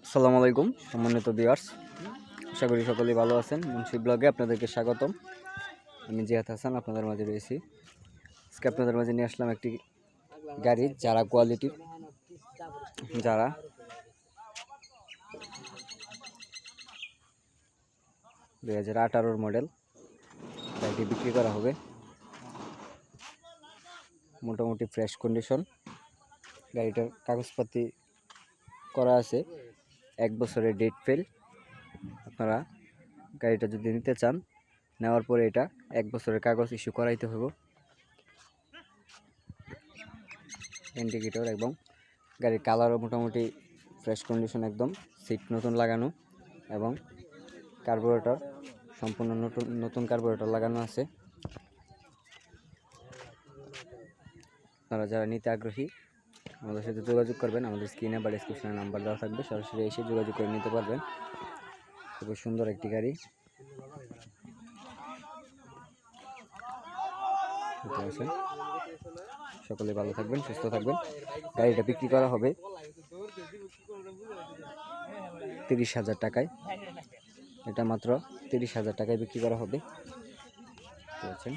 আসসালামু আলাইকুম সম্মানিত ভিউয়ার্স, আশা করি সকলেই ভালো আছেন। মুন্সি ব্লগে আপনাদেরকে স্বাগতম। আমি জিয়াদ হাসান আপনাদের মাঝে রয়েছি। আজকে আপনাদের মাঝে নিয়ে আসলাম একটি গাড়ি যারা কোয়ালিটির, যারা 2018 মডেল। গাড়িটি বিক্রি করা হবে, মোটামুটি ফ্রেশ কন্ডিশন। গাড়িটার কাগজপাতি করা আছে, 1 বছরের ডেট ফেল। আপনারা গাড়িটা যদি নিতে চান, নেওয়ার পরে এটা 1 বছরের কাগজ ইস্যু করাইতে হবে। ইন্ডিকেটর এবং গাড়ির কালারও মোটামুটি ফ্রেশ কন্ডিশন, একদম সিট নতুন লাগানো এবং কার্বোরেটর সম্পূর্ণ নতুন কার্বোরেটর লাগানো আছে। আপনারা যারা নিতে আগ্রহী আমাদের সাথে যোগাযোগ করবেন। আমাদের স্ক্রিনে বা ডিসক্রিপশনে নাম্বার দেওয়া থাকবে, সরাসরি এসে যোগাযোগ করে নিতে পারবেন। খুবই সুন্দর একটি গাড়ি। সকলে ভালো থাকবেন, সুস্থ থাকবেন। গাড়িটা বিক্রি করা হবে 30,000 টাকায়। এটা মাত্র 30,000 টাকায় বিক্রি করা হবে। ঠিক আছে।